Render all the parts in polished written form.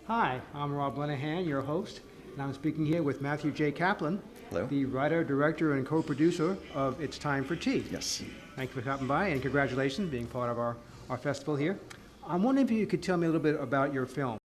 Hi, I'm Rob Lenahan, your host, and I'm speaking here with Matthew J. Kaplan, Hello. the writer, director, and co-producer of It's Time for Tea. Yes. Thank you for stopping by, and congratulations being part of our festival here. I'm wondering if you could tell me a little bit about your film.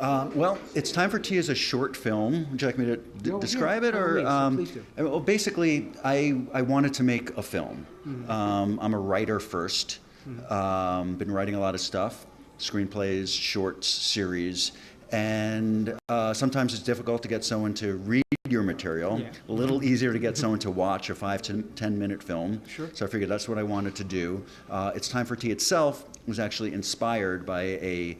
Well, It's Time for Tea is a short film. Would you like me to describe it? Please do. Well, basically, I wanted to make a film. I'm a writer first. Been writing a lot of stuff, screenplays, shorts, series, and sometimes it's difficult to get someone to read your material. Yeah. A little easier to get someone to watch a 5 to 10 minute film. Sure. So I figured that's what I wanted to do. It's Time for Tea itself was actually inspired by a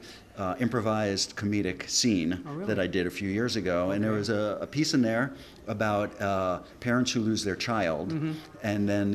improvised comedic scene that I did a few years ago. And there was a piece in there about parents who lose their child, and then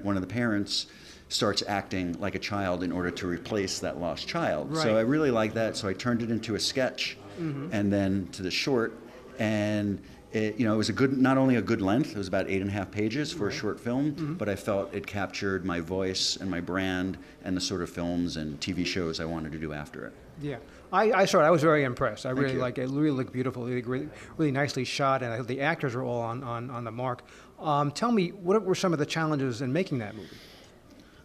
one of the parents starts acting like a child in order to replace that lost child. Right. So I really like that, so I turned it into a sketch and then to the short, and it was not only a good length, it was about 8.5 pages for a short film, but I felt it captured my voice and my brand and the sort of films and TV shows I wanted to do after it. Yeah, I saw it. I was very impressed. I really you. like it. It really looked beautiful, really nicely shot, and the actors were all on the mark. Tell me, what were some of the challenges in making that movie?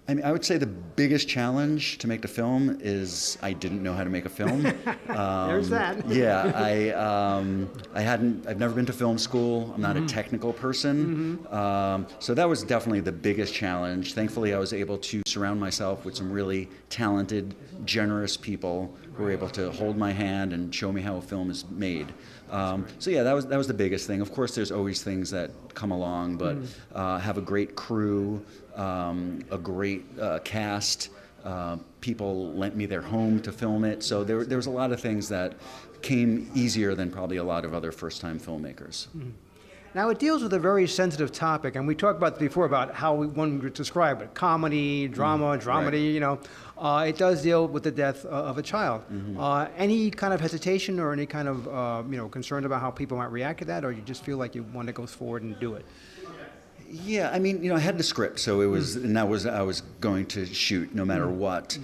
I mean, I would say the biggest challenge to make the film is I didn't know how to make a film. There's that. Yeah, I've never been to film school. I'm not a technical person. So that was definitely the biggest challenge. Thankfully, I was able to surround myself with some really talented, generous people who were able to hold my hand and show me how a film is made. So yeah, that was the biggest thing. Of course, there's always things that come along, but have a great crew, a great cast. People lent me their home to film it. So there was a lot of things that came easier than probably a lot of other first-time filmmakers. Now, it deals with a very sensitive topic, and we talked about before about how one would describe it: comedy, drama, dramedy. Right. It does deal with the death of a child. Any kind of hesitation or any kind of concern about how people might react to that, or you just feel like you want to go forward and do it? Yeah, I mean, I had the script, so it was, and I was going to shoot no matter what.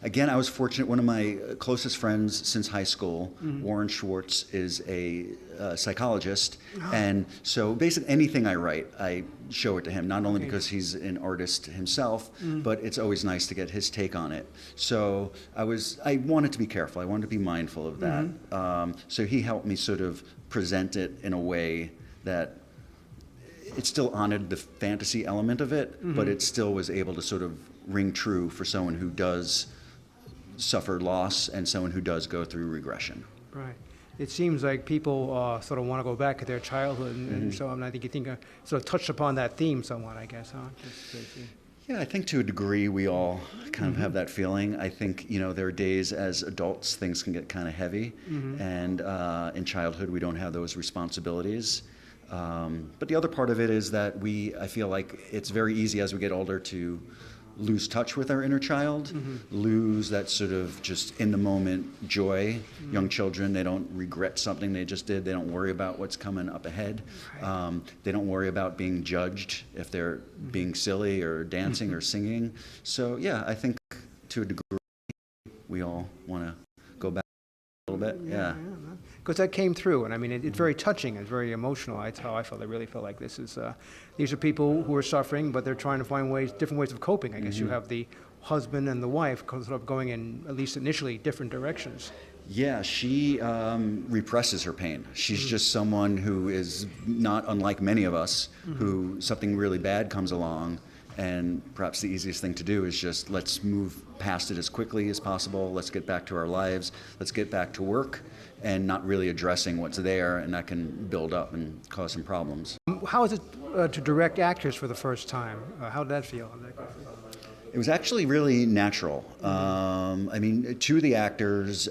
Again, I was fortunate. One of my closest friends since high school, Warren Schwartz, is a psychologist, and so basically anything I write, I show it to him. Not only because he's an artist himself, but it's always nice to get his take on it. So I wanted to be careful. I wanted to be mindful of that. So he helped me sort of present it in a way that it still honored the fantasy element of it, but it still was able to sort of ring true for someone who does suffer loss and someone who does go through regression. Right. It seems like people sort of want to go back to their childhood, and so I think you think sort of touched upon that theme somewhat, I guess, huh? Yeah, I think to a degree we all kind of have that feeling. I think, there are days as adults things can get kind of heavy, and in childhood we don't have those responsibilities. But the other part of it is that I feel like it's very easy as we get older to lose touch with our inner child, lose that sort of just in the moment joy. Young children, they don't regret something they just did. They don't worry about what's coming up ahead. They don't worry about being judged if they're being silly or dancing or singing. So yeah, I think to a degree we all want to go back a little bit. Yeah. Because that came through, and I mean, it's very touching, it's very emotional. That's how I felt. I really felt like these are people who are suffering, but they're trying to find different ways of coping. I guess you have the husband and the wife sort of going in, at least initially, different directions. Yeah, she represses her pain. She's just someone who is not unlike many of us, who something really bad comes along, and perhaps the easiest thing to do is just let's move past it as quickly as possible. Let's get back to our lives. Let's get back to work, and not really addressing what's there, and that can build up and cause some problems. How is it to direct actors for the first time? How did that feel? It was actually really natural. I mean, two of the actors,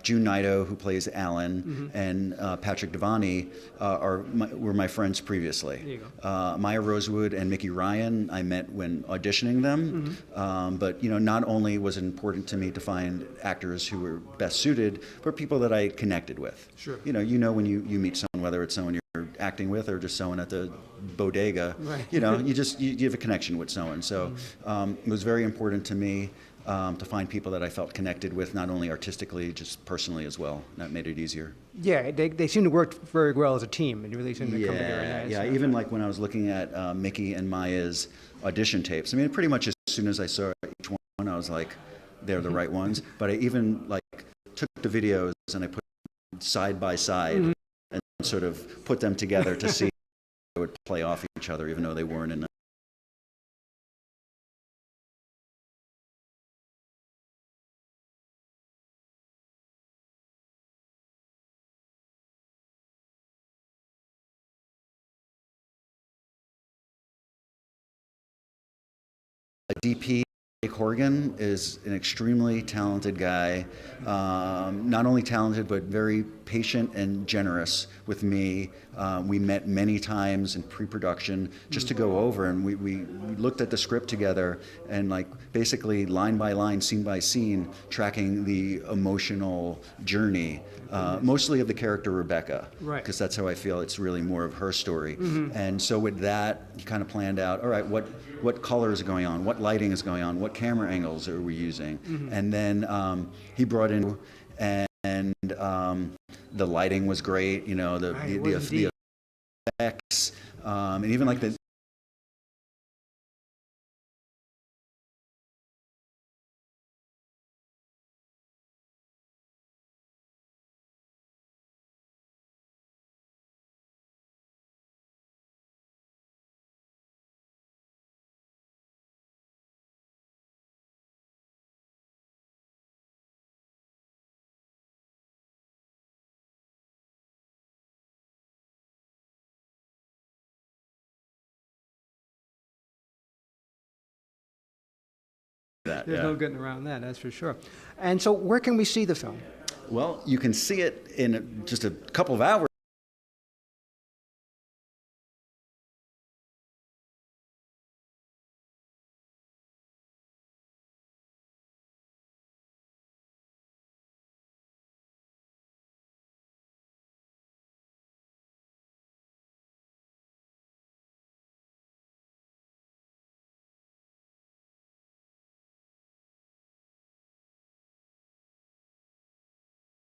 June Naito, who plays Alan, and Patrick Devani, were my friends previously. There you go. Maya Rosewood and Mickey Ryan, I met when auditioning them. But not only was it important to me to find actors who were best suited, but people that I connected with. Sure. When you meet someone, whether it's someone you're acting with or just someone at the bodega. Right. You know, you have a connection with someone. So it was very important to me to find people that I felt connected with, not only artistically, just personally as well. That made it easier. Yeah, they seem to work very well as a team, and you really seem to come together. Yeah. Even like when I was looking at Mickey and Maya's audition tapes, I mean, pretty much as soon as I saw each one, I was like, they're the right ones. But I even like took the videos and I put them side by side and sort of put them together to see how they would play off each other, even though they weren't in. DP Horgan is an extremely talented guy, not only talented but very patient and generous with me. We met many times in pre-production just to go over, and we looked at the script together and like basically line by line, scene by scene, tracking the emotional journey, mostly of the character Rebecca, Right. because that's how I feel it's really more of her story. And so with that, you kind of planned out, all right, what colors are going on, what lighting is going on, what camera angles are we using, and then he brought in and the lighting was great, you know, the effects, and even like the that. There's no getting around that, that's for sure. And so where can we see the film? Well, you can see it in just a couple of hours.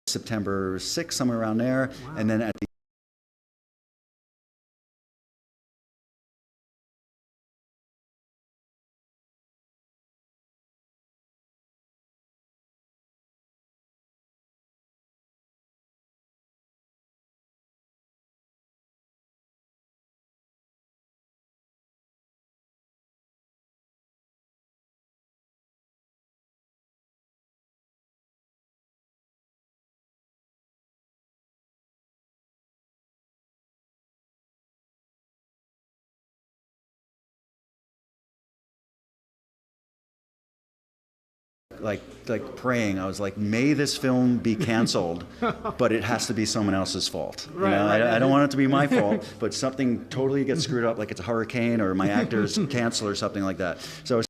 September 6th, somewhere around there, and then at the like praying. I was like, may this film be canceled, but it has to be someone else's fault. You know? I don't want it to be my fault, but something totally gets screwed up, like it's a hurricane or my actors cancel or something like that. So